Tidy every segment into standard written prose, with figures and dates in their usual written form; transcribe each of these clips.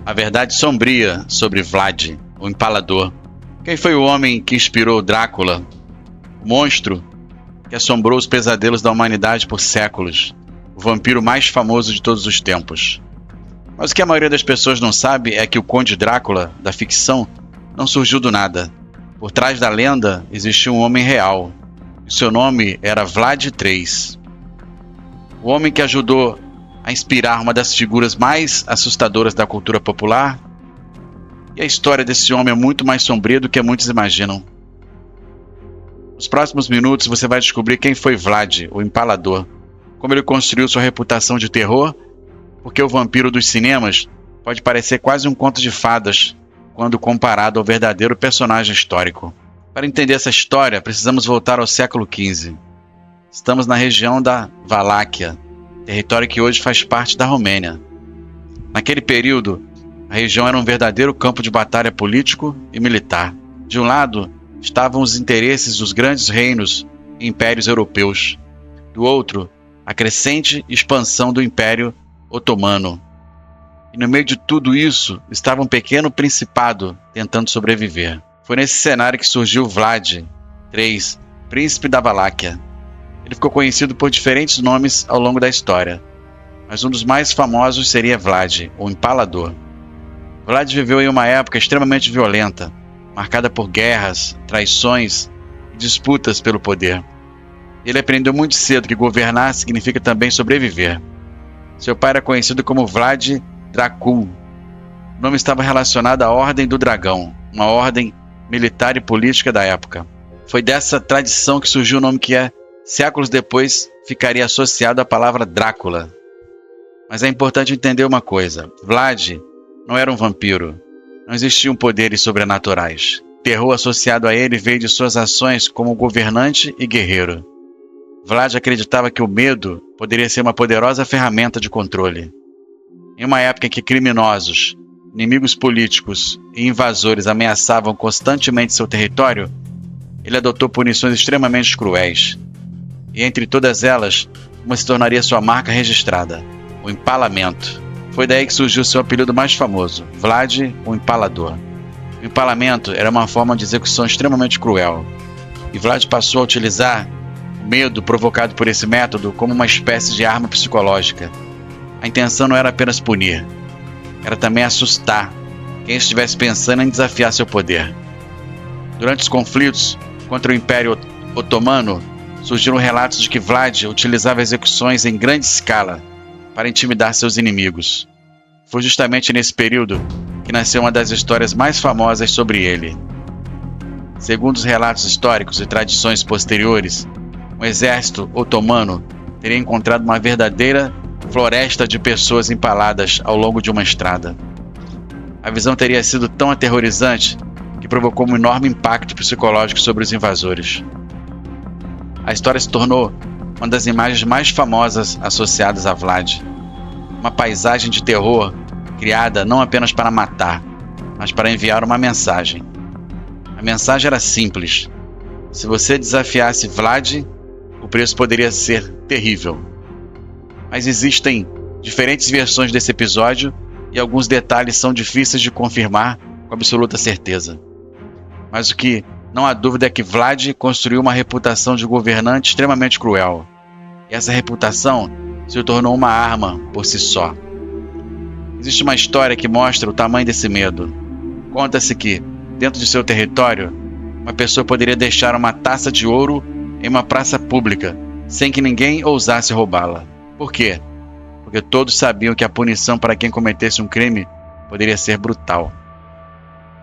A verdade sombria sobre Vlad, o Empalador. Quem foi o homem que inspirou Drácula? O monstro que assombrou os pesadelos da humanidade por séculos. O vampiro mais famoso de todos os tempos. Mas o que a maioria das pessoas não sabe é que o Conde Drácula, da ficção, não surgiu do nada. Por trás da lenda existia um homem real. E seu nome era Vlad III. O homem que ajudou a inspirar uma das figuras mais assustadoras da cultura popular. E a história desse homem é muito mais sombria do que muitos imaginam. Nos próximos minutos você vai descobrir quem foi Vlad, o Empalador, como ele construiu sua reputação de terror, porque o vampiro dos cinemas pode parecer quase um conto de fadas quando comparado ao verdadeiro personagem histórico. Para entender essa história, precisamos voltar ao século XV. Estamos na região da Valáquia, território que hoje faz parte da Romênia. Naquele período, a região era um verdadeiro campo de batalha político e militar. De um lado, estavam os interesses dos grandes reinos e impérios europeus. Do outro, a crescente expansão do Império Otomano. E no meio de tudo isso, estava um pequeno principado tentando sobreviver. Foi nesse cenário que surgiu Vlad III, príncipe da Valáquia. Ele ficou conhecido por diferentes nomes ao longo da história, mas um dos mais famosos seria Vlad, o Empalador. Vlad viveu em uma época extremamente violenta, marcada por guerras, traições e disputas pelo poder. Ele aprendeu muito cedo que governar significa também sobreviver. Seu pai era conhecido como Vlad Dracul. O nome estava relacionado à Ordem do Dragão, uma ordem militar e política da época. Foi dessa tradição que surgiu o nome que séculos depois ficaria associado à palavra Drácula. Mas é importante entender uma coisa: Vlad não era um vampiro. Não existiam poderes sobrenaturais. O terror associado a ele veio de suas ações como governante e guerreiro. Vlad acreditava que o medo poderia ser uma poderosa ferramenta de controle. Em uma época em que criminosos, inimigos políticos e invasores ameaçavam constantemente seu território, ele adotou punições extremamente cruéis. E entre todas elas, uma se tornaria sua marca registrada: o empalamento. Foi daí que surgiu seu apelido mais famoso, Vlad, o Empalador. O empalamento era uma forma de execução extremamente cruel, e Vlad passou a utilizar o medo provocado por esse método como uma espécie de arma psicológica. A intenção não era apenas punir, era também assustar quem estivesse pensando em desafiar seu poder. Durante os conflitos contra o Império Otomano, surgiram relatos de que Vlad utilizava execuções em grande escala para intimidar seus inimigos. Foi justamente nesse período que nasceu uma das histórias mais famosas sobre ele. Segundo os relatos históricos e tradições posteriores, o exército otomano teria encontrado uma verdadeira floresta de pessoas empaladas ao longo de uma estrada. A visão teria sido tão aterrorizante que provocou um enorme impacto psicológico sobre os invasores. A história se tornou uma das imagens mais famosas associadas a Vlad. Uma paisagem de terror criada não apenas para matar, mas para enviar uma mensagem. A mensagem era simples: se você desafiasse Vlad, o preço poderia ser terrível. Mas existem diferentes versões desse episódio e alguns detalhes são difíceis de confirmar com absoluta certeza. Mas o que não há dúvida é que Vlad construiu uma reputação de governante extremamente cruel. E essa reputação se tornou uma arma por si só. Existe uma história que mostra o tamanho desse medo. Conta-se que, dentro de seu território, uma pessoa poderia deixar uma taça de ouro em uma praça pública, sem que ninguém ousasse roubá-la. Por quê? Porque todos sabiam que a punição para quem cometesse um crime poderia ser brutal.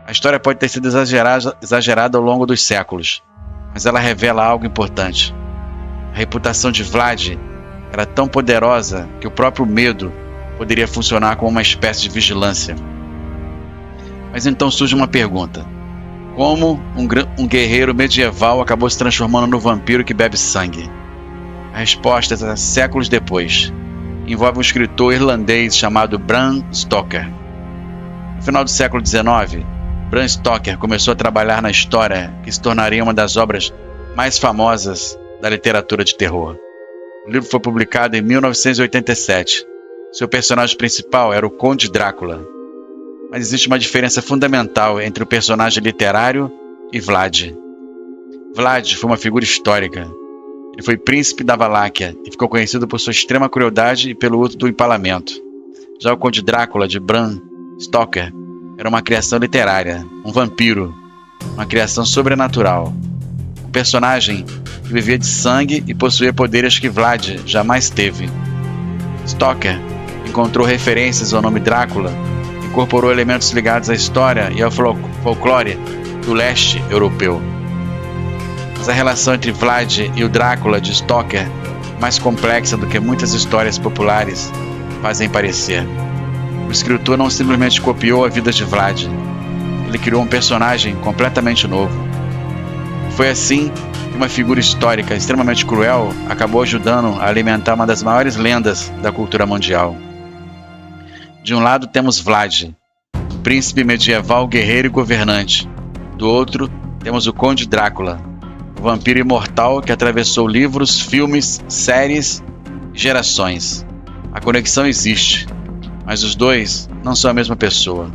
A história pode ter sido exagerada ao longo dos séculos, mas ela revela algo importante. A reputação de Vlad era tão poderosa que o próprio medo poderia funcionar como uma espécie de vigilância. Mas então surge uma pergunta: como um guerreiro medieval acabou se transformando no vampiro que bebe sangue? A resposta é séculos depois. Envolve um escritor irlandês chamado Bram Stoker. No final do século XIX, Bram Stoker começou a trabalhar na história que se tornaria uma das obras mais famosas da literatura de terror. O livro foi publicado em 1987. Seu personagem principal era o Conde Drácula. Mas existe uma diferença fundamental entre o personagem literário e Vlad. Vlad foi uma figura histórica. Ele foi príncipe da Valáquia e ficou conhecido por sua extrema crueldade e pelo uso do empalamento. Já o Conde Drácula de Bram Stoker era uma criação literária, um vampiro, uma criação sobrenatural. Um personagem que vivia de sangue e possuía poderes que Vlad jamais teve. Stoker encontrou referências ao nome Drácula, incorporou elementos ligados à história e ao folclore do leste europeu. Mas a relação entre Vlad e o Drácula de Stoker é mais complexa do que muitas histórias populares fazem parecer. O escritor não simplesmente copiou a vida de Vlad, ele criou um personagem completamente novo. Foi assim que uma figura histórica extremamente cruel acabou ajudando a alimentar uma das maiores lendas da cultura mundial. De um lado temos Vlad, príncipe medieval, guerreiro e governante. Do outro temos o Conde Drácula, o vampiro imortal que atravessou livros, filmes, séries e gerações. A conexão existe, mas os dois não são a mesma pessoa.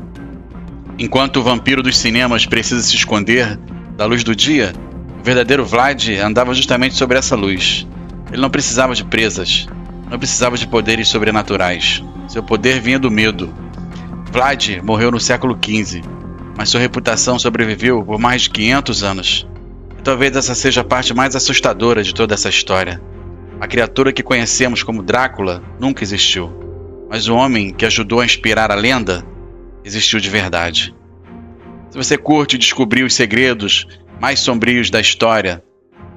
Enquanto o vampiro dos cinemas precisa se esconder da luz do dia, o verdadeiro Vlad andava justamente sobre essa luz. Ele não precisava de presas, não precisava de poderes sobrenaturais. Seu poder vinha do medo. Vlad morreu no século XV, mas sua reputação sobreviveu por mais de 500 anos. E talvez essa seja a parte mais assustadora de toda essa história. A criatura que conhecemos como Drácula nunca existiu, mas o homem que ajudou a inspirar a lenda existiu de verdade. Se você curte descobrir os segredos mais sombrios da história,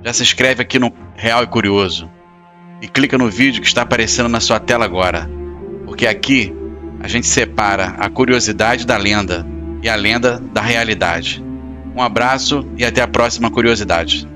já se inscreve aqui no Real e Curioso e clica no vídeo que está aparecendo na sua tela agora, porque aqui a gente separa a curiosidade da lenda e a lenda da realidade. Um abraço e até a próxima curiosidade.